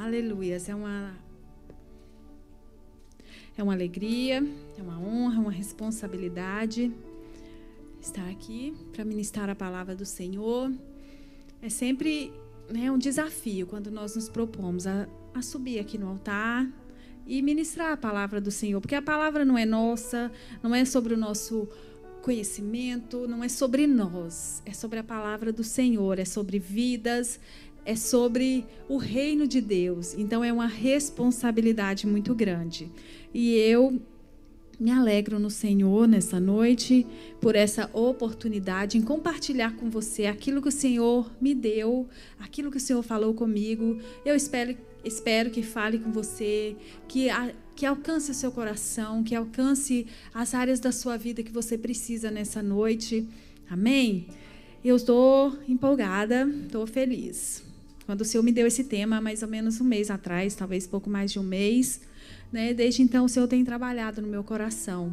Aleluia. É uma alegria, é uma honra, uma responsabilidade estar aqui para ministrar a palavra do Senhor. É sempre um desafio quando nós nos propomos a subir aqui no altar e ministrar a palavra do Senhor, porque a palavra não é nossa, não é sobre o nosso conhecimento, não é sobre nós, é sobre a palavra do Senhor, é sobre vidas, é sobre o reino de Deus. Então é uma responsabilidade muito grande. E eu me alegro no Senhor nessa noite por essa oportunidade em compartilhar com você aquilo que o Senhor me deu, aquilo que o Senhor falou comigo. Eu espero que fale com você, que alcance o seu coração, que alcance as áreas da sua vida que você precisa nessa noite. Amém? Eu estou empolgada, estou feliz. Quando o Senhor me deu esse tema, há mais ou menos um mês atrás, talvez pouco mais de um mês, desde então o Senhor tem trabalhado no meu coração.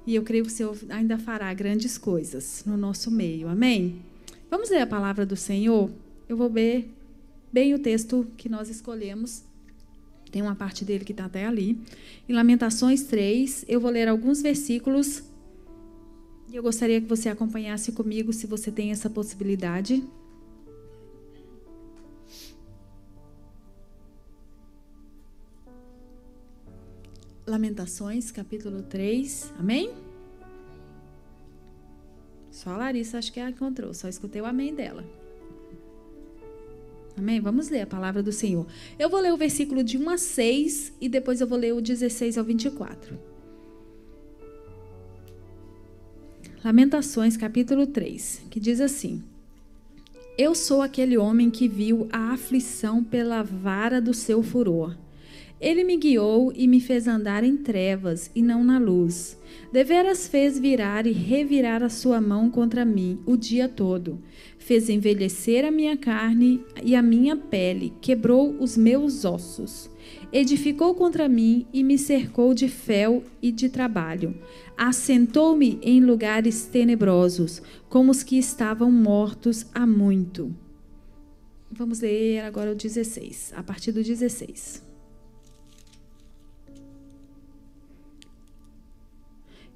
E eu creio que o Senhor ainda fará grandes coisas no nosso meio. Amém? Vamos ler a palavra do Senhor? Eu vou ver bem o texto que nós escolhemos. Tem uma parte dele que está até ali. Em Lamentações 3, eu vou ler alguns versículos. E eu gostaria que você acompanhasse comigo, se você tem essa possibilidade. Lamentações, capítulo 3. Amém? Só a Larissa acho que ela encontrou. Só escutei o amém dela. Amém? Vamos ler a palavra do Senhor. Eu vou ler o versículo de 1 a 6 e depois eu vou ler o 16 ao 24. Lamentações, capítulo 3, que diz assim: Eu sou aquele homem que viu a aflição pela vara do seu furor. Ele me guiou e me fez andar em trevas e não na luz. Deveras fez virar e revirar a sua mão contra mim o dia todo. Fez envelhecer a minha carne e a minha pele, quebrou os meus ossos. Edificou contra mim e me cercou de fel e de trabalho. Assentou-me em lugares tenebrosos, como os que estavam mortos há muito. Vamos ler agora o 16, a partir do 16.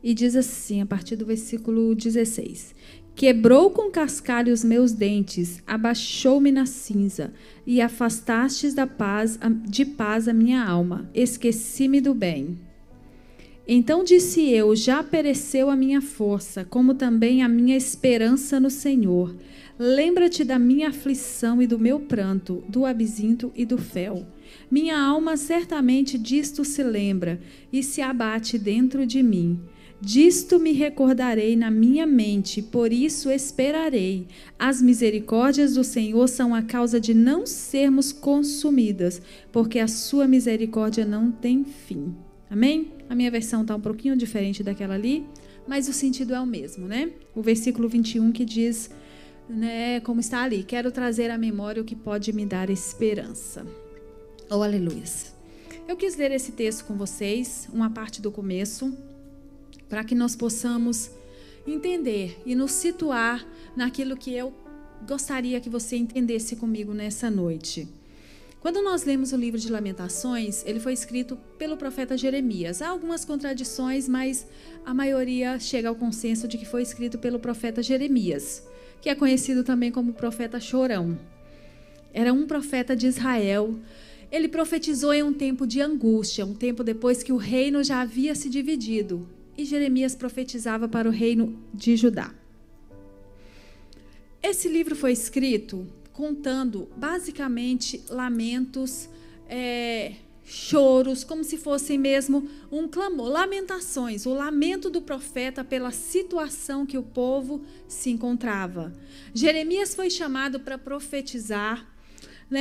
E diz assim, a partir do versículo 16: Quebrou com cascalho os meus dentes, abaixou-me na cinza, e afastastes de paz a minha alma, esqueci-me do bem. Então disse eu: já pereceu a minha força, como também a minha esperança no Senhor. Lembra-te da minha aflição e do meu pranto, do absinto e do fel. Minha alma certamente disto se lembra, e se abate dentro de mim. Disto me recordarei na minha mente, por isso esperarei. As misericórdias do Senhor são a causa de não sermos consumidas, porque a sua misericórdia não tem fim. Amém? A minha versão está um pouquinho diferente daquela ali, mas o sentido é o mesmo, né? O versículo 21 que diz, como está ali: quero trazer à memória o que pode me dar esperança. Oh, aleluia. Eu quis ler esse texto com vocês, uma parte do começo, para que nós possamos entender e nos situar naquilo que eu gostaria que você entendesse comigo nessa noite. Quando nós lemos o livro de Lamentações, ele foi escrito pelo profeta Jeremias. Há algumas contradições, mas a maioria chega ao consenso de que foi escrito pelo profeta Jeremias, que é conhecido também como profeta chorão. Era um profeta de Israel. Ele profetizou em um tempo de angústia, um tempo depois que o reino já havia se dividido. E Jeremias profetizava para o reino de Judá. Esse livro foi escrito contando basicamente lamentos, choros, como se fossem mesmo um clamor, lamentações, o lamento do profeta pela situação que o povo se encontrava. Jeremias foi chamado para profetizar,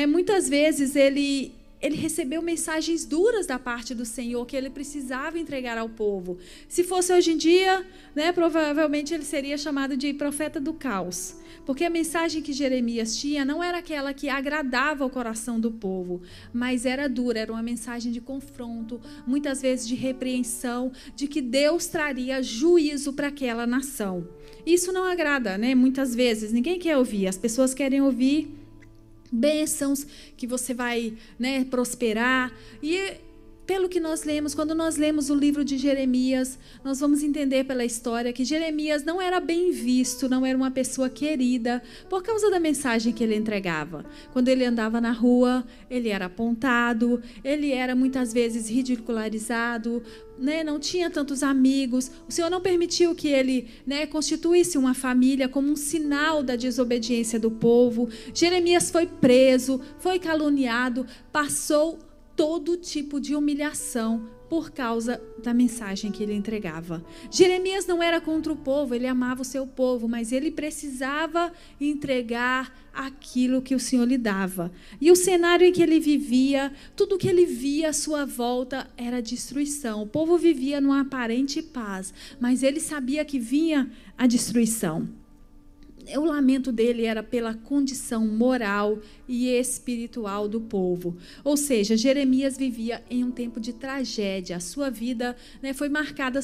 muitas vezes ele recebeu mensagens duras da parte do Senhor que ele precisava entregar ao povo. Se fosse hoje em dia, provavelmente ele seria chamado de profeta do caos, porque a mensagem que Jeremias tinha não era aquela que agradava o coração do povo, mas era dura, era uma mensagem de confronto, muitas vezes de repreensão, de que Deus traria juízo para aquela nação. Isso não agrada, muitas vezes, ninguém quer ouvir, as pessoas querem ouvir bênçãos, que você vai, né, prosperar. E pelo que nós lemos, quando nós lemos o livro de Jeremias, nós vamos entender pela história que Jeremias não era bem visto, não era uma pessoa querida, por causa da mensagem que ele entregava. Quando ele andava na rua, ele era apontado, ele era muitas vezes ridicularizado, né? Não tinha tantos amigos. O Senhor não permitiu que ele, né, constituísse uma família como um sinal da desobediência do povo. Jeremias foi preso, foi caluniado, passou todo tipo de humilhação por causa da mensagem que ele entregava. Jeremias não era contra o povo, ele amava o seu povo, mas ele precisava entregar aquilo que o Senhor lhe dava. E o cenário em que ele vivia, tudo que ele via à sua volta era destruição. O povo vivia numa aparente paz, mas ele sabia que vinha a destruição. O lamento dele era pela condição moral e espiritual do povo. Ou seja, Jeremias vivia em um tempo de tragédia. A sua vida, né, foi marcada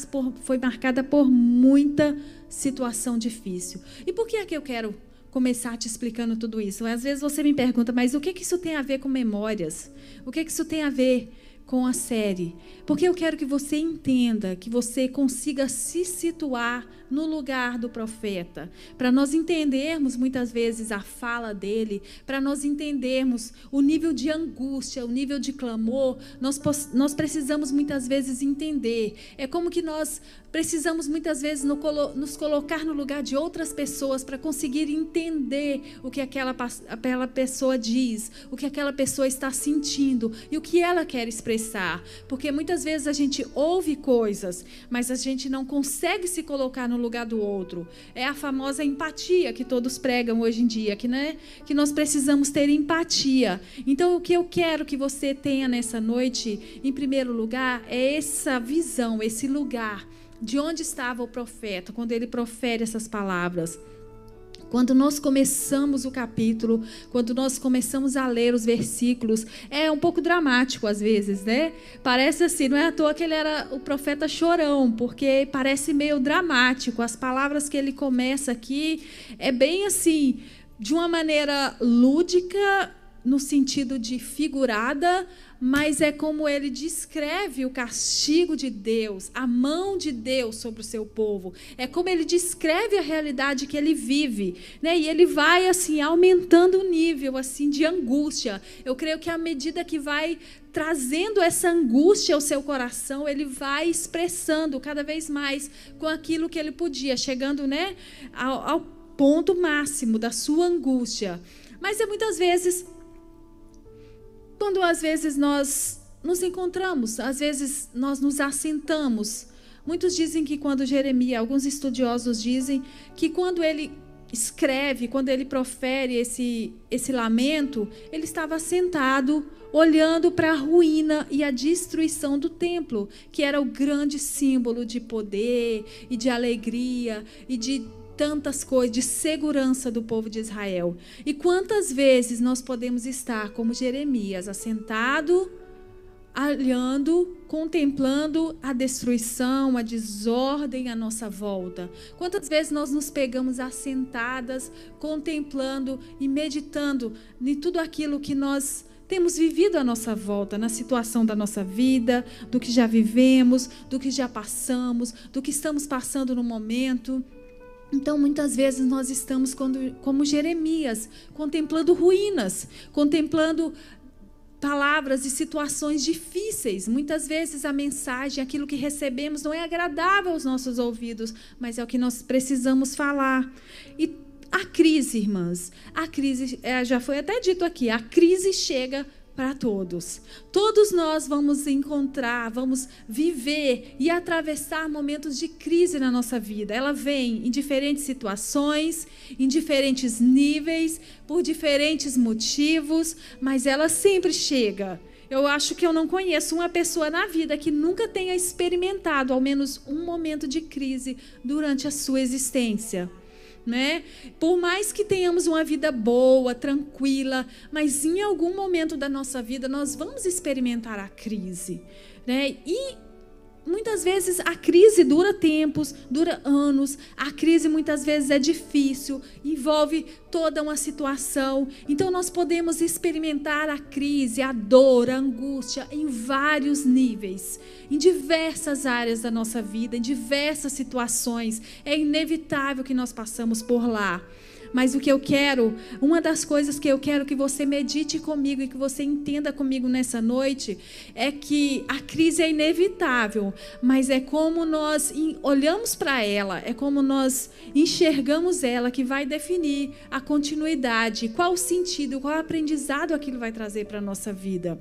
por muita situação difícil. E por que é que eu quero começar te explicando tudo isso? Às vezes você me pergunta, mas o que isso tem a ver com Memórias? O que isso tem a ver com a série? Porque eu quero que você entenda, que você consiga se situar no lugar do profeta, para nós entendermos muitas vezes a fala dele, para nós entendermos o nível de angústia, o nível de clamor. Nós precisamos muitas vezes entender. É como que nós precisamos muitas vezes nos colocar no lugar de outras pessoas para conseguir entender o que aquela pessoa diz, o que aquela pessoa está sentindo e o que ela quer expressar. Porque muitas vezes a gente ouve coisas, mas a gente não consegue se colocar no lugar do outro. É a famosa empatia que todos pregam hoje em dia, que nós precisamos ter empatia. Então, o que eu quero que você tenha nessa noite, em primeiro lugar, é essa visão, esse lugar de onde estava o profeta, quando ele profere essas palavras. Quando nós começamos o capítulo, quando nós começamos a ler os versículos, é um pouco dramático às vezes, né? Parece assim, não é à toa que ele era o profeta chorão, porque parece meio dramático. As palavras que ele começa aqui é bem assim, de uma maneira lúdica, no sentido de figurada, mas é como ele descreve o castigo de Deus, a mão de Deus sobre o seu povo. É como ele descreve a realidade que ele vive, né? E ele vai assim aumentando o nível assim de angústia. Eu creio que à medida que vai trazendo essa angústia ao seu coração, ele vai expressando cada vez mais com aquilo que ele podia, chegando, né, ao ponto máximo da sua angústia. Mas é muitas vezes, quando às vezes nós nos encontramos, às vezes nós nos assentamos. Muitos dizem que quando Jeremias, alguns estudiosos dizem que quando ele escreve, quando ele profere esse lamento, ele estava sentado olhando para a ruína e a destruição do templo, que era o grande símbolo de poder e de alegria e de tantas coisas, de segurança do povo de Israel. E quantas vezes nós podemos estar como Jeremias, assentado, olhando, contemplando a destruição, a desordem à nossa volta. Quantas vezes nós nos pegamos assentadas, contemplando e meditando em tudo aquilo que nós temos vivido à nossa volta, na situação da nossa vida, do que já vivemos, do que já passamos, do que estamos passando no momento. Então, muitas vezes nós estamos como Jeremias, contemplando ruínas, contemplando palavras e situações difíceis. Muitas vezes a mensagem, aquilo que recebemos, não é agradável aos nossos ouvidos, mas é o que nós precisamos falar. E a crise, irmãs, a crise, já foi até dito aqui, a crise chega para todos. Todos nós vamos encontrar, vamos viver e atravessar momentos de crise na nossa vida. Ela vem em diferentes situações, em diferentes níveis, por diferentes motivos, mas ela sempre chega. Eu acho que eu não conheço uma pessoa na vida que nunca tenha experimentado ao menos um momento de crise durante a sua existência. Né? Por mais que tenhamos uma vida boa, tranquila, mas em algum momento da nossa vida nós vamos experimentar a crise, né? E muitas vezes a crise dura tempos, dura anos, a crise muitas vezes é difícil, envolve toda uma situação. Então nós podemos experimentar a crise, a dor, a angústia em vários níveis, em diversas áreas da nossa vida, em diversas situações. É inevitável que nós passamos por lá. Mas o que eu quero, uma das coisas que eu quero que você medite comigo e que você entenda comigo nessa noite, é que a crise é inevitável, mas é como nós olhamos para ela, é como nós enxergamos ela que vai definir a continuidade, qual o sentido, qual o aprendizado aquilo vai trazer para a nossa vida,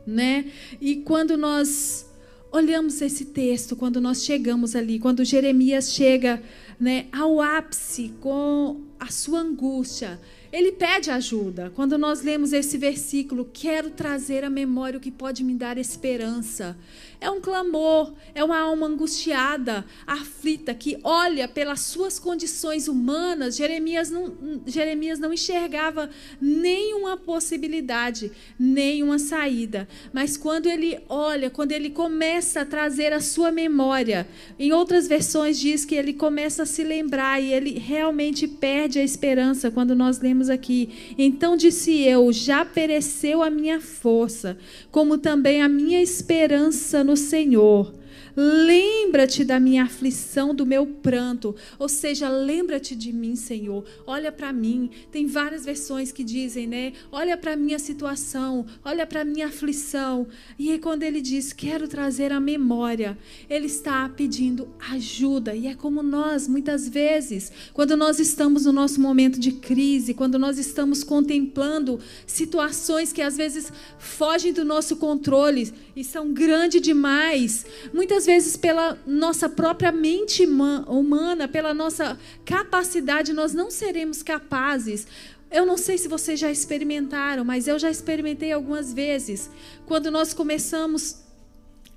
né? E quando nós olhamos esse texto, quando nós chegamos ali, quando Jeremias chega, né, ao ápice com a sua angústia, ele pede ajuda. Quando nós lemos esse versículo, quero trazer à memória o que pode me dar esperança. É um clamor, é uma alma angustiada, aflita, que olha pelas suas condições humanas. Jeremias não enxergava nenhuma possibilidade, nenhuma saída. Mas quando ele olha, quando ele começa a trazer a sua memória, em outras versões diz que ele começa a se lembrar e ele realmente perde a esperança quando nós lemos aqui. Então disse eu, já pereceu a minha força, como também a minha esperança no Senhor. Lembra-te da minha aflição, do meu pranto. Ou seja, lembra-te de mim, Senhor. Olha para mim. Tem várias versões que dizem, né? Olha para a minha situação, olha para a minha aflição. E aí quando ele diz, quero trazer a memória, ele está pedindo ajuda. E é como nós, muitas vezes, quando nós estamos no nosso momento de crise, quando nós estamos contemplando situações que às vezes fogem do nosso controle e são grandes demais, muitas vezes pela nossa própria mente humana, pela nossa capacidade, nós não seremos capazes. Eu não sei se vocês já experimentaram, mas eu já experimentei algumas vezes. Quando nós começamos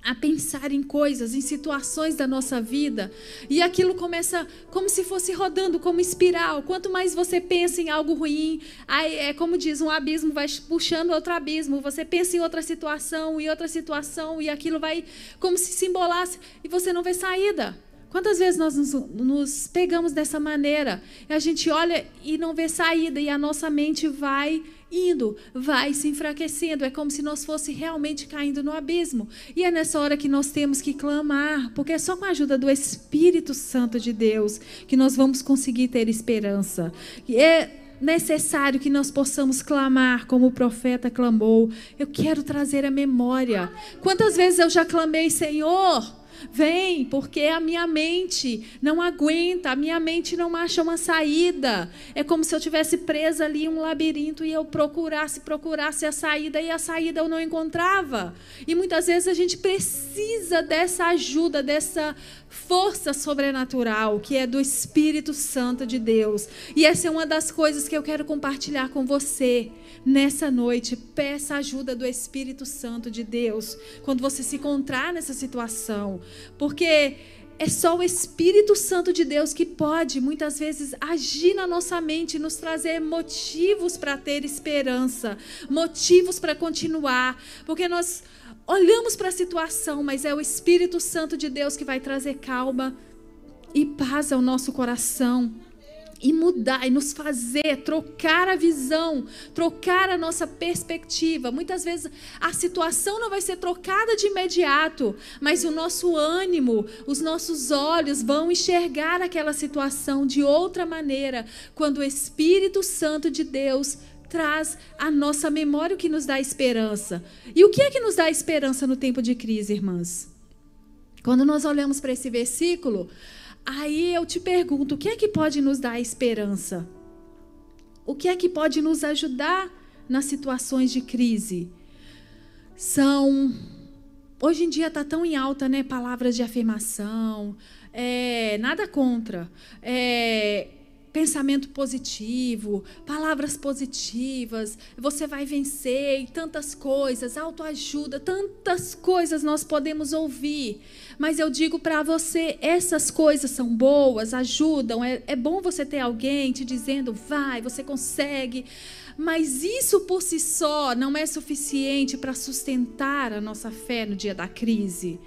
a pensar em coisas, em situações da nossa vida, e aquilo começa como se fosse rodando como espiral. Quanto mais você pensa em algo ruim, aí é como diz, um abismo vai puxando outro abismo. Você pensa em outra situação, e aquilo vai como se embolasse e você não vê saída. Quantas vezes nós nos pegamos dessa maneira? A gente olha e não vê saída, e a nossa mente vai indo, vai se enfraquecendo. É como se nós fosse realmente caindo no abismo. E é nessa hora que nós temos que clamar, porque é só com a ajuda do Espírito Santo de Deus que nós vamos conseguir ter esperança. E é necessário que nós possamos clamar como o profeta clamou. Eu quero trazer a memória. Quantas vezes eu já clamei, Senhor, vem, porque a minha mente não aguenta, a minha mente não acha uma saída. É como se eu tivesse presa ali em um labirinto e eu procurasse a saída, e a saída eu não encontrava. E muitas vezes a gente precisa dessa ajuda, dessa força sobrenatural, que é do Espírito Santo de Deus. E essa é uma das coisas que eu quero compartilhar com você nessa noite. Peça a ajuda do Espírito Santo de Deus quando você se encontrar nessa situação, porque é só o Espírito Santo de Deus que pode, muitas vezes, agir na nossa mente, nos trazer motivos para ter esperança, motivos para continuar, porque nós olhamos para a situação, mas é o Espírito Santo de Deus que vai trazer calma e paz ao nosso coração, e mudar, e nos fazer trocar a visão, trocar a nossa perspectiva. Muitas vezes a situação não vai ser trocada de imediato, mas o nosso ânimo, os nossos olhos vão enxergar aquela situação de outra maneira, quando o Espírito Santo de Deus traz à nossa memória o que nos dá esperança. E o que é que nos dá esperança no tempo de crise, irmãs? Quando nós olhamos para esse versículo, aí eu te pergunto, o que é que pode nos dar esperança? O que é que pode nos ajudar nas situações de crise? Hoje em dia está tão em alta, né, palavras de afirmação, nada contra, pensamento positivo, palavras positivas, você vai vencer, e tantas coisas, autoajuda, tantas coisas nós podemos ouvir. Mas eu digo para você, essas coisas são boas, ajudam, é bom você ter alguém te dizendo, vai, você consegue, mas isso por si só não é suficiente para sustentar a nossa fé no dia da crise.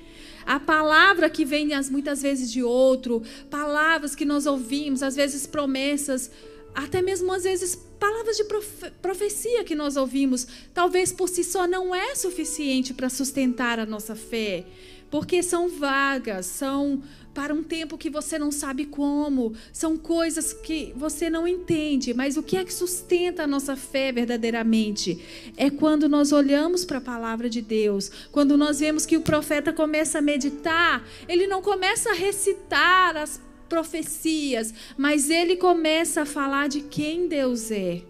A palavra que vem muitas vezes de outro, palavras que nós ouvimos, às vezes promessas, até mesmo às vezes palavras de profecia que nós ouvimos, talvez por si só não é suficiente para sustentar a nossa fé, porque são vagas, são para um tempo que você não sabe como, são coisas que você não entende, mas o que é que sustenta a nossa fé verdadeiramente? É quando nós olhamos para a palavra de Deus, quando nós vemos que o profeta começa a meditar, ele não começa a recitar as profecias, mas ele começa a falar de quem Deus é.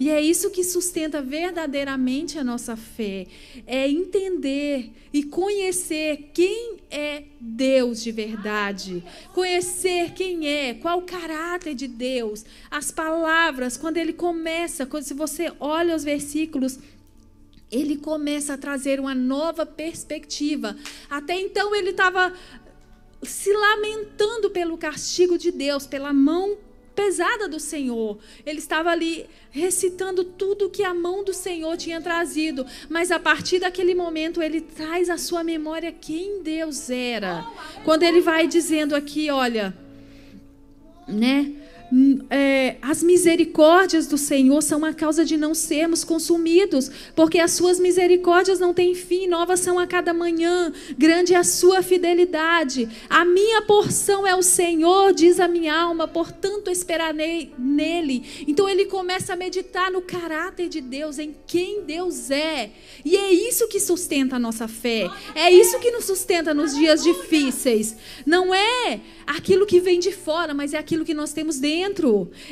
E é isso que sustenta verdadeiramente a nossa fé, é entender e conhecer quem é Deus de verdade, conhecer quem é, qual o caráter de Deus, as palavras, quando ele começa, se você olha os versículos, ele começa a trazer uma nova perspectiva. Até então ele estava se lamentando pelo castigo de Deus, pela mão pesada do Senhor. Ele estava ali recitando tudo que a mão do Senhor tinha trazido, mas a partir daquele momento ele traz à sua memória quem Deus era. Quando ele vai dizendo aqui, olha, né? As misericórdias do Senhor são a causa de não sermos consumidos, porque as suas misericórdias não têm fim, novas são a cada manhã, grande é a sua fidelidade. A minha porção é o Senhor, diz a minha alma, portanto esperarei nele. Então ele começa a meditar no caráter de Deus, em quem Deus é, e é isso que sustenta a nossa fé, é isso que nos sustenta nos dias difíceis. Não é aquilo que vem de fora, mas é aquilo que nós temos dentro.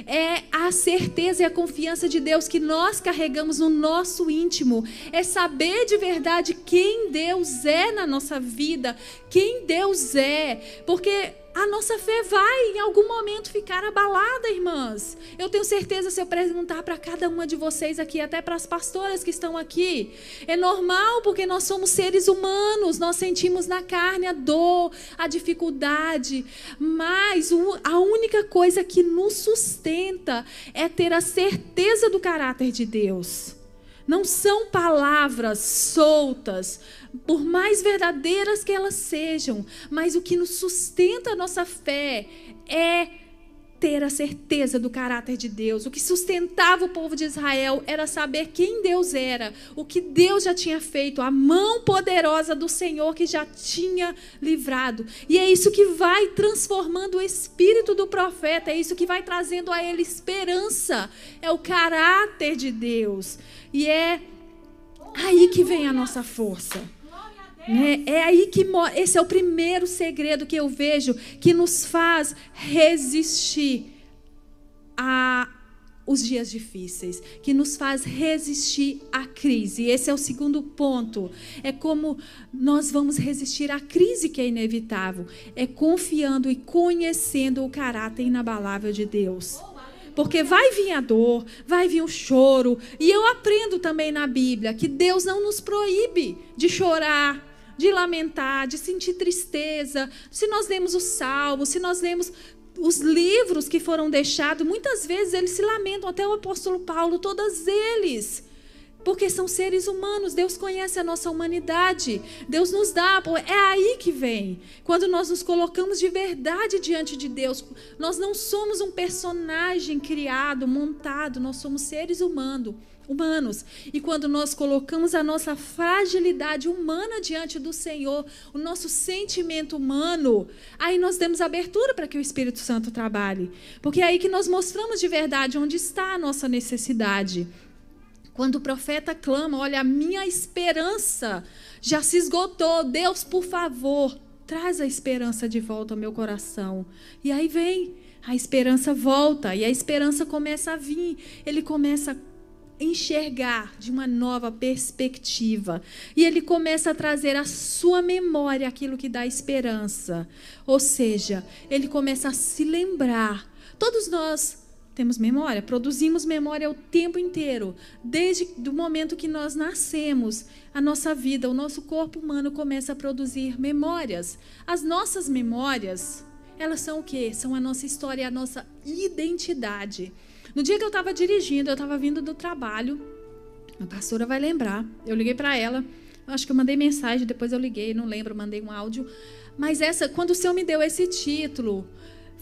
É a certeza e a confiança de Deus que nós carregamos no nosso íntimo. É saber de verdade quem Deus é na nossa vida, quem Deus é, porque a nossa fé vai em algum momento ficar abalada, irmãs. Eu tenho certeza, se eu perguntar para cada uma de vocês aqui, até para as pastoras que estão aqui, é normal, porque nós somos seres humanos, nós sentimos na carne a dor, a dificuldade, mas a única coisa que nos sustenta é ter a certeza do caráter de Deus. Não são palavras soltas, por mais verdadeiras que elas sejam, mas o que nos sustenta a nossa fé é ter a certeza do caráter de Deus. O que sustentava o povo de Israel era saber quem Deus era, o que Deus já tinha feito, a mão poderosa do Senhor que já tinha livrado. E é isso que vai transformando o espírito do profeta, é isso que vai trazendo a ele esperança, é o caráter de Deus. E é aí que vem a nossa força. É aí que esse é o primeiro segredo que eu vejo que nos faz resistir aos dias difíceis, que nos faz resistir à crise. Esse é o segundo ponto. É como nós vamos resistir à crise que é inevitável. É confiando e conhecendo o caráter inabalável de Deus. Porque vai vir a dor, vai vir o choro. E eu aprendo também na Bíblia que Deus não nos proíbe de chorar, de lamentar, de sentir tristeza. Se nós lemos os Salmos, se nós lemos os livros que foram deixados, muitas vezes eles se lamentam, até o apóstolo Paulo, todos eles. Porque são seres humanos, Deus conhece a nossa humanidade, Deus nos dá, é aí que vem. Quando nós nos colocamos de verdade diante de Deus, nós não somos um personagem criado, montado, nós somos seres humanos. E quando nós colocamos a nossa fragilidade humana diante do Senhor, o nosso sentimento humano, aí nós damos abertura para que o Espírito Santo trabalhe. Porque é aí que nós mostramos de verdade onde está a nossa necessidade. Quando o profeta clama, olha, a minha esperança já se esgotou. Deus, por favor, traz a esperança de volta ao meu coração. E aí vem, a esperança volta, e a esperança começa a vir. Ele começa a enxergar de uma nova perspectiva. E ele começa a trazer à sua memória aquilo que dá esperança. Ou seja, ele começa a se lembrar. Todos nós temos memória, produzimos memória o tempo inteiro. Desde o momento que nós nascemos, a nossa vida, o nosso corpo humano começa a produzir memórias. As nossas memórias, elas são o quê? São a nossa história, a nossa identidade. No dia que eu estava dirigindo, eu estava vindo do trabalho, a pastora vai lembrar, eu liguei para ela, acho que eu mandei mensagem, depois eu liguei, não lembro, mandei um áudio. Mas quando o Senhor me deu esse título,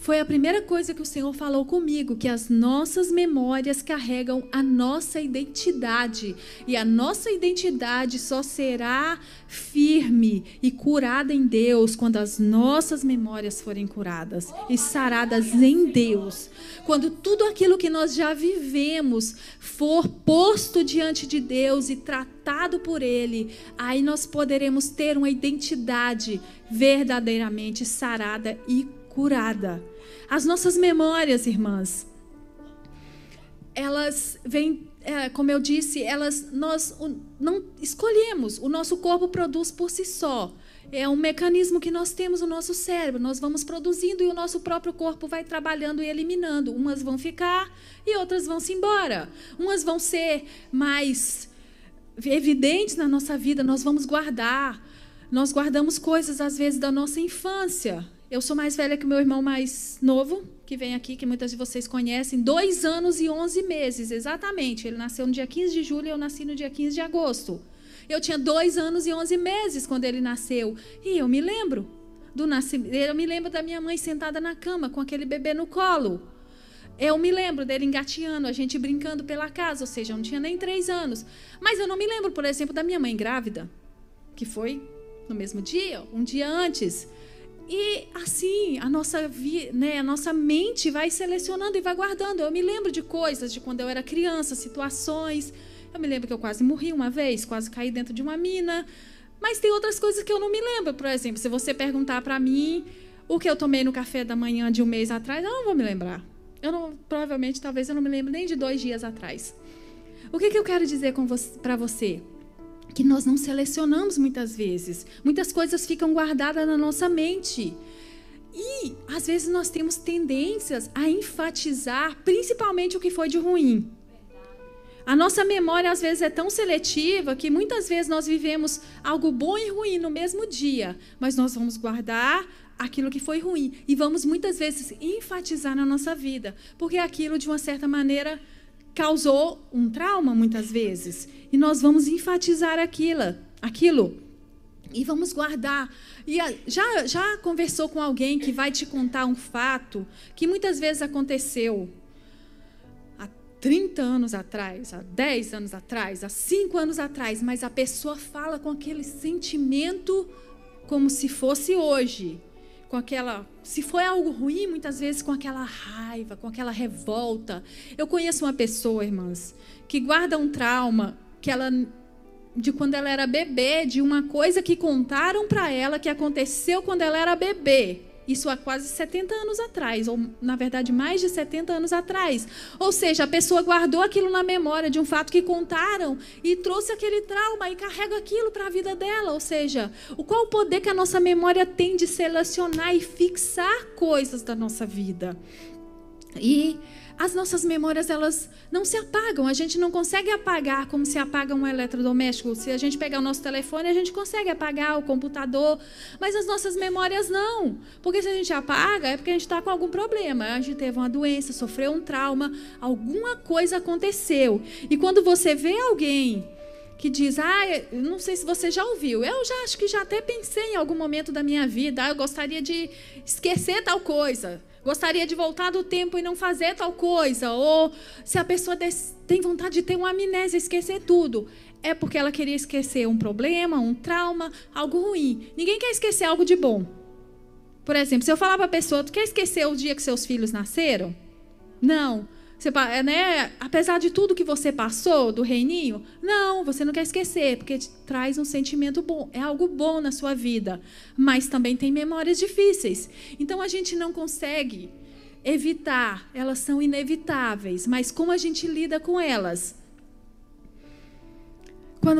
foi a primeira coisa que o Senhor falou comigo, que as nossas memórias carregam a nossa identidade. E a nossa identidade só será firme e curada em Deus quando as nossas memórias forem curadas e saradas em Deus. Quando tudo aquilo que nós já vivemos for posto diante de Deus e tratado por Ele, aí nós poderemos ter uma identidade verdadeiramente sarada e curada. As nossas memórias, irmãs, elas vêm, como eu disse, nós não escolhemos, o nosso corpo produz por si só. É um mecanismo que nós temos no nosso cérebro, nós vamos produzindo e o nosso próprio corpo vai trabalhando e eliminando. Umas vão ficar e outras vão se embora. Umas vão ser mais evidentes na nossa vida, nós vamos guardar. Nós guardamos coisas, às vezes, da nossa infância. Eu sou mais velha que o meu irmão mais novo, que vem aqui, que muitas de vocês conhecem, 2 anos e 11 meses, exatamente. Ele nasceu no dia 15 de julho e eu nasci no dia 15 de agosto. Eu tinha 2 anos e 11 meses quando ele nasceu. E eu me lembro do nascimento. Eu me lembro da minha mãe sentada na cama com aquele bebê no colo. Eu me lembro dele engateando, a gente brincando pela casa, ou seja, eu não tinha nem 3 anos. Mas eu não me lembro, por exemplo, da minha mãe grávida, que foi no mesmo dia, um dia antes. E assim, a nossa mente vai selecionando e vai guardando. Eu me lembro de coisas de quando eu era criança, situações. Eu me lembro que eu quase morri uma vez, quase caí dentro de uma mina. Mas tem outras coisas que eu não me lembro. Por exemplo, se você perguntar para mim o que eu tomei no café da manhã de um mês atrás, eu não vou me lembrar. Provavelmente, talvez eu não me lembre nem de 2 dias atrás. O que eu quero dizer para você? Que nós não selecionamos muitas vezes. Muitas coisas ficam guardadas na nossa mente. E, às vezes, nós temos tendências a enfatizar, principalmente, o que foi de ruim. A nossa memória, às vezes, é tão seletiva que, muitas vezes, nós vivemos algo bom e ruim no mesmo dia. Mas nós vamos guardar aquilo que foi ruim. E vamos, muitas vezes, enfatizar na nossa vida. Porque aquilo, de uma certa maneira, causou um trauma, muitas vezes. E nós vamos enfatizar aquilo e vamos guardar. E já conversou com alguém que vai te contar um fato que muitas vezes aconteceu há 30 anos atrás, há 10 anos atrás, há 5 anos atrás, mas a pessoa fala com aquele sentimento como se fosse hoje. Se foi algo ruim, muitas vezes com aquela raiva, com aquela revolta. Eu conheço uma pessoa, irmãs, que guarda um trauma de quando ela era bebê, de uma coisa que contaram para ela que aconteceu quando ela era bebê. Isso há quase 70 anos atrás, ou na verdade mais de 70 anos atrás. Ou seja, a pessoa guardou aquilo na memória de um fato que contaram e trouxe aquele trauma e carrega aquilo para a vida dela. Ou seja, qual o poder que a nossa memória tem de selecionar e fixar coisas da nossa vida? E as nossas memórias, elas não se apagam. A gente não consegue apagar como se apaga um eletrodoméstico. Se a gente pegar o nosso telefone, a gente consegue apagar o computador. Mas as nossas memórias não. Porque se a gente apaga, é porque a gente está com algum problema. A gente teve uma doença, sofreu um trauma, alguma coisa aconteceu. E quando você vê alguém que diz, eu não sei se você já ouviu, eu já acho que já até pensei em algum momento da minha vida, eu gostaria de esquecer tal coisa. Gostaria de voltar do tempo e não fazer tal coisa. Ou se a pessoa tem vontade de ter uma amnésia, esquecer tudo. É porque ela queria esquecer um problema, um trauma, algo ruim. Ninguém quer esquecer algo de bom. Por exemplo, se eu falar para a pessoa, tu quer esquecer o dia que seus filhos nasceram? Não. Você, apesar de tudo que você passou do reininho, não, você não quer esquecer, porque te traz um sentimento bom, é algo bom na sua vida, mas também tem memórias difíceis. Então, a gente não consegue evitar, elas são inevitáveis, mas como a gente lida com elas?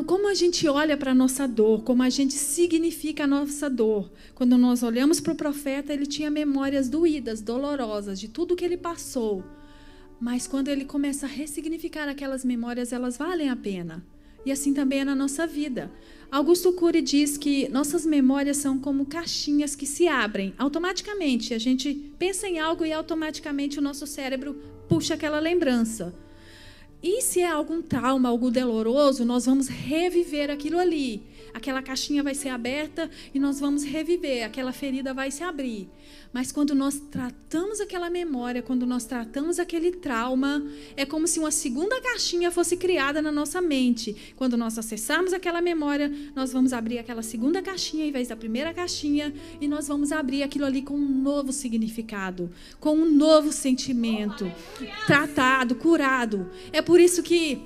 Como a gente olha para a nossa dor, como a gente significa a nossa dor. Quando nós olhamos para o profeta, ele tinha memórias doídas, dolorosas, de tudo que ele passou. Mas quando ele começa a ressignificar aquelas memórias, elas valem a pena. E assim também é na nossa vida. Augusto Cury diz que nossas memórias são como caixinhas que se abrem automaticamente. A gente pensa em algo e automaticamente o nosso cérebro puxa aquela lembrança. E se é algum trauma, algo doloroso, nós vamos reviver aquilo ali. aquela caixinha vai ser aberta e nós vamos reviver, aquela ferida vai se abrir. Mas quando nós tratamos aquela memória, quando nós tratamos aquele trauma, é como se uma segunda caixinha fosse criada na nossa mente. Quando nós acessarmos aquela memória, nós vamos abrir aquela segunda caixinha em vez da primeira caixinha e nós vamos abrir aquilo ali com um novo significado, com um novo sentimento, tratado, curado. É por isso que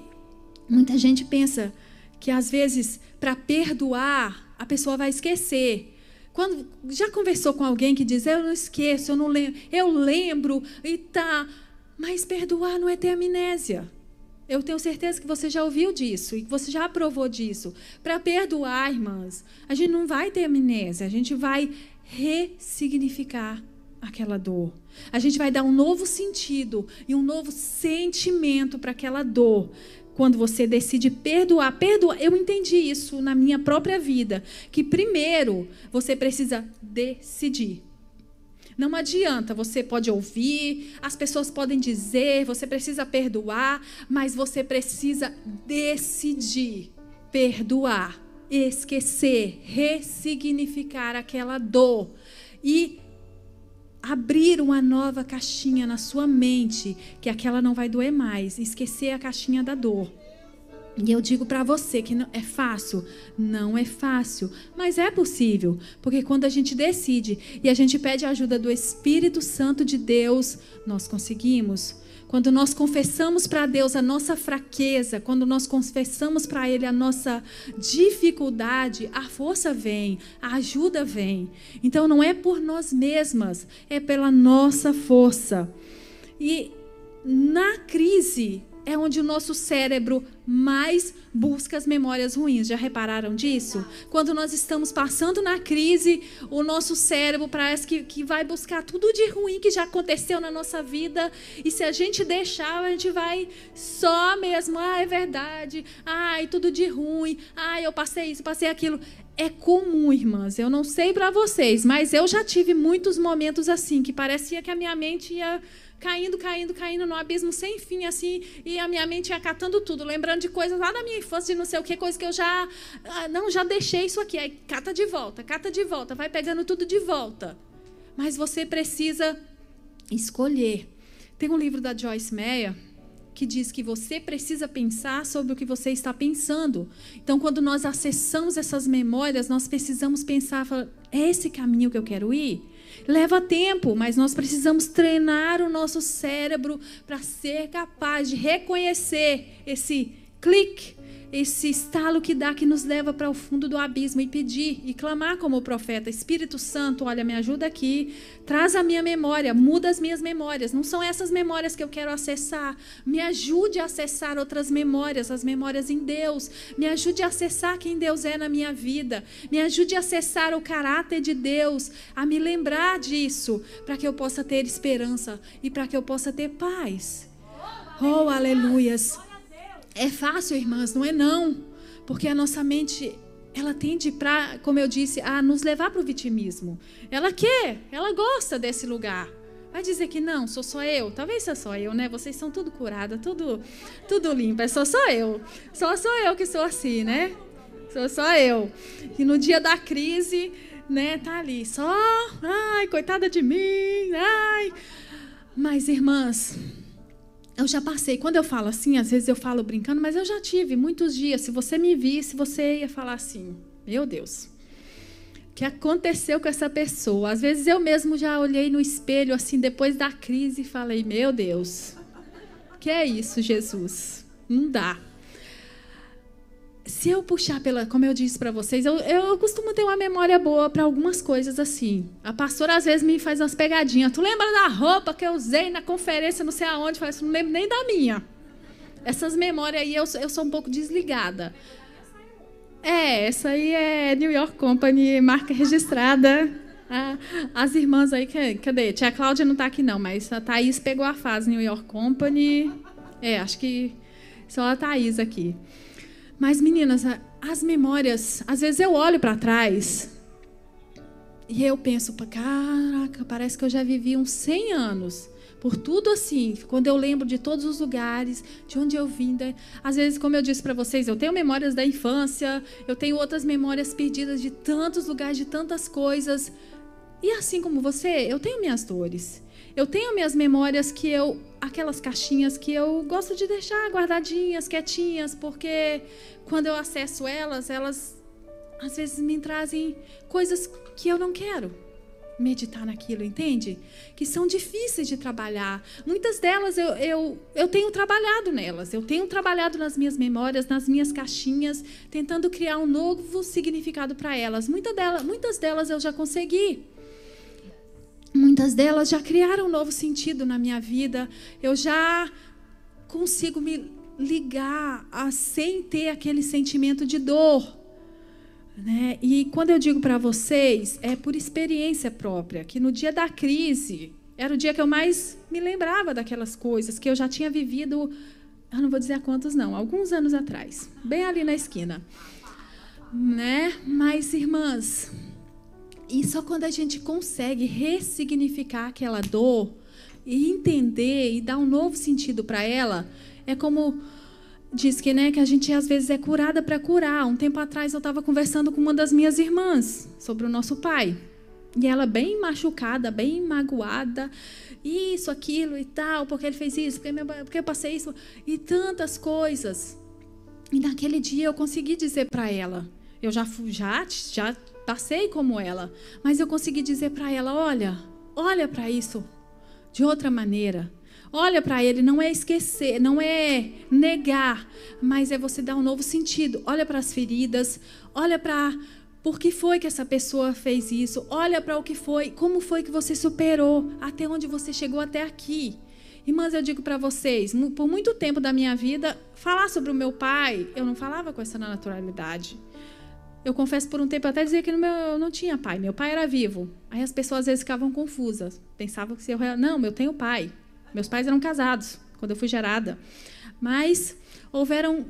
muita gente pensa que às vezes para perdoar a pessoa vai esquecer. Quando já conversou com alguém que diz, eu não esqueço, eu não lembro, eu lembro e tá, mas perdoar não é ter amnésia. Eu tenho certeza que você já ouviu disso e que você já aprovou disso. Para perdoar, irmãs, a gente não vai ter amnésia, a gente vai ressignificar aquela dor. A gente vai dar um novo sentido e um novo sentimento para aquela dor. Quando você decide perdoar, eu entendi isso na minha própria vida, que primeiro você precisa decidir. Não adianta, você pode ouvir, as pessoas podem dizer, você precisa perdoar, mas você precisa decidir perdoar, esquecer, ressignificar aquela dor e abrir uma nova caixinha na sua mente, que aquela não vai doer mais, esquecer a caixinha da dor. E eu digo para você que não é fácil, não é fácil, mas é possível, porque quando a gente decide e a gente pede a ajuda do Espírito Santo de Deus, nós conseguimos. Quando nós confessamos para Deus a nossa fraqueza, quando nós confessamos para Ele a nossa dificuldade, a força vem, a ajuda vem. Então não é por nós mesmas, é pela nossa força. E na crise é onde o nosso cérebro mais busca as memórias ruins. Já repararam disso? Quando nós estamos passando na crise, o nosso cérebro parece que vai buscar tudo de ruim que já aconteceu na nossa vida. E se a gente deixar, a gente vai só mesmo. É verdade. Tudo de ruim. Eu passei isso, passei aquilo. É comum, irmãs. Eu não sei para vocês, mas eu já tive muitos momentos assim, que parecia que a minha mente ia caindo no abismo sem fim, assim, e a minha mente ia catando tudo, lembrando de coisas lá da minha infância, de não sei o que, coisa que eu já deixei isso aqui, aí cata de volta, vai pegando tudo de volta. Mas você precisa escolher. Tem um livro da Joyce Meyer que diz que você precisa pensar sobre o que você está pensando. Então, quando nós acessamos essas memórias, nós precisamos pensar, é esse caminho que eu quero ir? Leva tempo, mas nós precisamos treinar o nosso cérebro para ser capaz de reconhecer esse clique, esse estalo que dá, que nos leva para o fundo do abismo e pedir e clamar como o profeta: Espírito Santo, olha, me ajuda aqui, traz a minha memória, muda as minhas memórias, não são essas memórias que eu quero acessar, me ajude a acessar outras memórias, as memórias em Deus, me ajude a acessar quem Deus é na minha vida, me ajude a acessar o caráter de Deus, a me lembrar disso, para que eu possa ter esperança e para que eu possa ter paz. Oh, aleluias! É fácil, irmãs? Não é não. Porque a nossa mente, ela tende para, como eu disse, a nos levar para o vitimismo. Ela gosta desse lugar. Vai dizer que não, sou só eu? Talvez seja só eu, né? Vocês são tudo curada, tudo limpa. Sou só eu. Só sou eu que sou assim, né? Sou só eu. E no dia da crise, né, tá ali. Só, coitada de mim. Mas, irmãs, eu já passei, quando eu falo assim, às vezes eu falo brincando, mas eu já tive muitos dias. Se você me visse, você ia falar assim: meu Deus, o que aconteceu com essa pessoa? Às vezes eu mesmo já olhei no espelho assim, depois da crise, e falei: meu Deus, que é isso, Jesus? Não dá. Se eu puxar como eu disse para vocês, eu costumo ter uma memória boa para algumas coisas assim. A pastora às vezes me faz umas pegadinhas. Tu lembra da roupa que eu usei na conferência, não sei aonde? Eu falo assim, não lembro nem da minha. Essas memórias aí eu sou um pouco desligada. Essa aí é New York Company, marca registrada. As irmãs aí, cadê? Tia Cláudia não está aqui não, mas a Thaís pegou a fase New York Company. Acho que só a Thaís aqui. Mas, meninas, as memórias, às vezes eu olho para trás e eu penso, caraca, parece que eu já vivi uns 100 anos. por tudo assim, quando eu lembro de todos os lugares, de onde eu vim. Às vezes, como eu disse para vocês, eu tenho memórias da infância, eu tenho outras memórias perdidas de tantos lugares, de tantas coisas. E assim como você, eu tenho minhas dores. Eu tenho minhas memórias aquelas caixinhas que eu gosto de deixar guardadinhas, quietinhas, porque quando eu acesso elas às vezes me trazem coisas que eu não quero meditar naquilo, entende? Que são difíceis de trabalhar. Muitas delas eu tenho trabalhado nelas, eu tenho trabalhado nas minhas memórias, nas minhas caixinhas, tentando criar um novo significado para elas. Muitas delas eu já consegui. Muitas delas já criaram um novo sentido na minha vida. Eu já consigo me ligar sem ter aquele sentimento de dor, né? E quando eu digo para vocês, é por experiência própria, que no dia da crise, era o dia que eu mais me lembrava daquelas coisas que eu já tinha vivido, eu não vou dizer há quantos não, alguns anos atrás, bem ali na esquina, né? Mas, irmãs, e só quando a gente consegue ressignificar aquela dor e entender e dar um novo sentido para ela, é como diz que, né, que a gente às vezes é curada para curar. Um tempo atrás eu estava conversando com uma das minhas irmãs sobre o nosso pai. E ela bem machucada, bem magoada, isso, aquilo e tal, porque ele fez isso, porque eu passei isso, e tantas coisas. E naquele dia eu consegui dizer para ela, eu já passei como ela, mas eu consegui dizer para ela, olha para isso de outra maneira. Olha para ele, não é esquecer, não é negar, mas é você dar um novo sentido. Olha para as feridas, olha para por que foi que essa pessoa fez isso, olha para o que foi, como foi que você superou, até onde você chegou até aqui. Irmãs, eu digo para vocês, por muito tempo da minha vida, falar sobre o meu pai, eu não falava com essa naturalidade. Eu confesso, por um tempo, eu até dizia que eu não tinha pai, meu pai era vivo. Aí as pessoas às vezes ficavam confusas, pensavam que não, eu tenho pai. Meus pais eram casados quando eu fui gerada. Mas houveram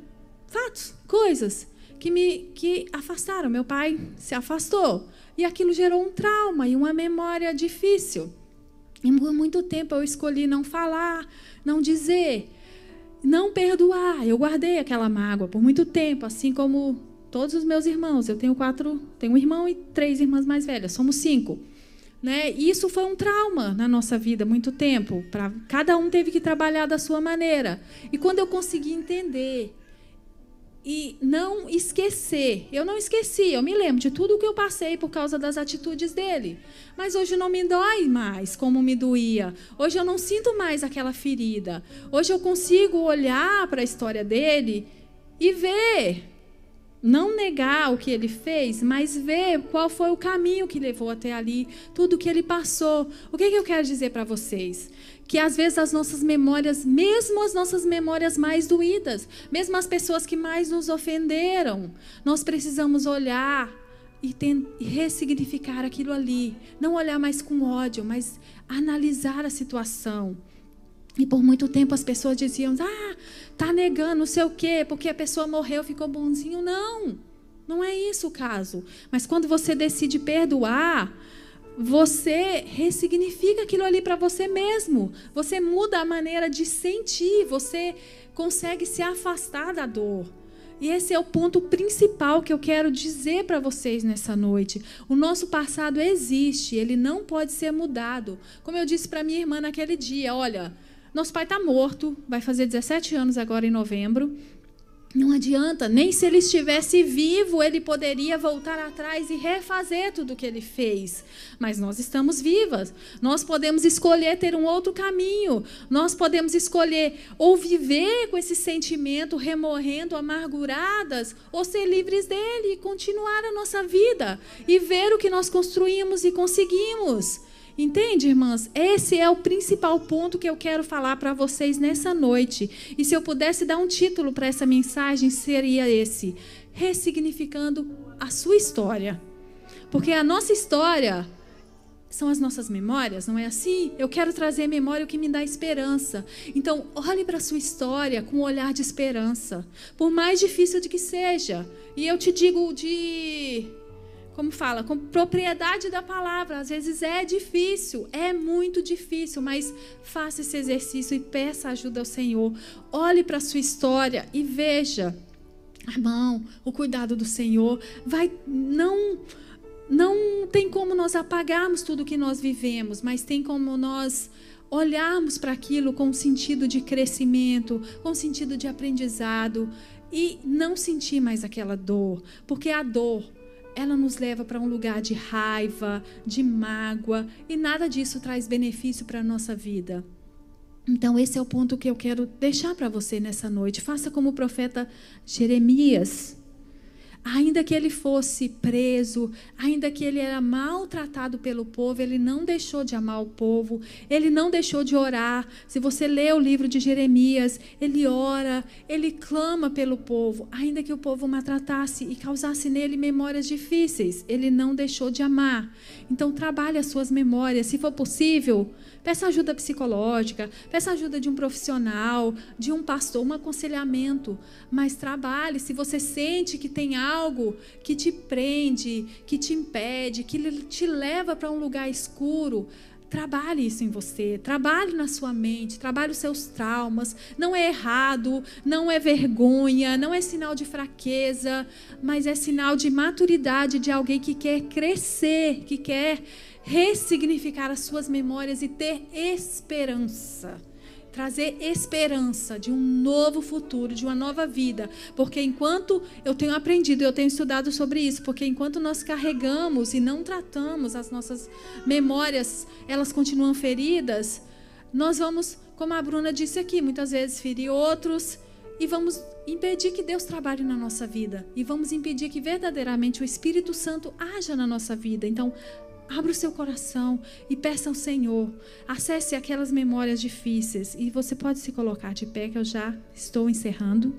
fatos, coisas que afastaram. Meu pai se afastou. E aquilo gerou um trauma e uma memória difícil. E por muito tempo eu escolhi não falar, não dizer, não perdoar. Eu guardei aquela mágoa por muito tempo, assim como todos os meus irmãos. Eu tenho um irmão e 3 irmãs mais velhas. Somos 5. Né? E isso foi um trauma na nossa vida, muito tempo. Cada um teve que trabalhar da sua maneira. E quando eu consegui entender e não esquecer, eu não esqueci, eu me lembro de tudo o que eu passei por causa das atitudes dele. Mas hoje não me dói mais como me doía. Hoje eu não sinto mais aquela ferida. Hoje eu consigo olhar para a história dele e ver. Não negar o que ele fez, mas ver qual foi o caminho que levou até ali, tudo que ele passou. O que eu quero dizer para vocês? Que às vezes as nossas memórias, mesmo as nossas memórias mais doídas, mesmo as pessoas que mais nos ofenderam, nós precisamos olhar e ressignificar aquilo ali. Não olhar mais com ódio, mas analisar a situação. E por muito tempo as pessoas diziam, tá negando não sei o quê, porque a pessoa morreu, ficou bonzinho. Não é isso o caso. Mas quando você decide perdoar, você ressignifica aquilo ali para você mesmo. Você muda a maneira de sentir, você consegue se afastar da dor. E esse é o ponto principal que eu quero dizer para vocês nessa noite. O nosso passado existe, ele não pode ser mudado. Como eu disse para minha irmã naquele dia, olha, nosso pai está morto, vai fazer 17 anos agora em novembro. Não adianta, nem se ele estivesse vivo, ele poderia voltar atrás e refazer tudo o que ele fez. Mas nós estamos vivas. Nós podemos escolher ter um outro caminho. Nós podemos escolher ou viver com esse sentimento, remorrendo, amarguradas, ou ser livres dele e continuar a nossa vida e ver o que nós construímos e conseguimos. Entende, irmãs? Esse é o principal ponto que eu quero falar para vocês nessa noite. E se eu pudesse dar um título para essa mensagem, seria esse: ressignificando a sua história. Porque a nossa história são as nossas memórias, não é assim? Eu quero trazer à memória o que me dá esperança. Então, olhe para a sua história com um olhar de esperança, por mais difícil de que seja. E eu te digo como fala, com propriedade da palavra. Às vezes é difícil, é muito difícil, mas faça esse exercício e peça ajuda ao Senhor. Olhe para a sua história e veja a mão, o cuidado do Senhor. Não tem como nós apagarmos tudo que nós vivemos, mas tem como nós olharmos para aquilo com sentido de crescimento, com sentido de aprendizado e não sentir mais aquela dor, porque a dor, ela nos leva para um lugar de raiva, de mágoa, e nada disso traz benefício para a nossa vida. Então esse é o ponto que eu quero deixar para você nessa noite. Faça como o profeta Jeremias. Ainda que ele fosse preso, ainda que ele era maltratado pelo povo, ele não deixou de amar o povo, ele não deixou de orar. Se você lê o livro de Jeremias, ele ora, ele clama pelo povo, ainda que o povo maltratasse e causasse nele memórias difíceis, ele não deixou de amar. Então trabalhe as suas memórias, se for possível, peça ajuda psicológica, peça ajuda de um profissional, de um pastor, um aconselhamento, mas trabalhe. Se você sente que tem algo que te prende, que te impede, que te leva para um lugar escuro, trabalhe isso em você, trabalhe na sua mente, trabalhe os seus traumas. Não é errado, não é vergonha, não é sinal de fraqueza, mas é sinal de maturidade de alguém que quer crescer, que quer ressignificar as suas memórias e ter esperança. Trazer esperança de um novo futuro, de uma nova vida. Porque enquanto eu tenho aprendido, eu tenho estudado sobre isso, porque enquanto nós carregamos e não tratamos as nossas memórias, elas continuam feridas, nós vamos, como a Bruna disse aqui, muitas vezes ferir outros e vamos impedir que Deus trabalhe na nossa vida. E vamos impedir que verdadeiramente o Espírito Santo haja na nossa vida. Então, abra o seu coração e peça ao Senhor. Acesse aquelas memórias difíceis. E você pode se colocar de pé, que eu já estou encerrando.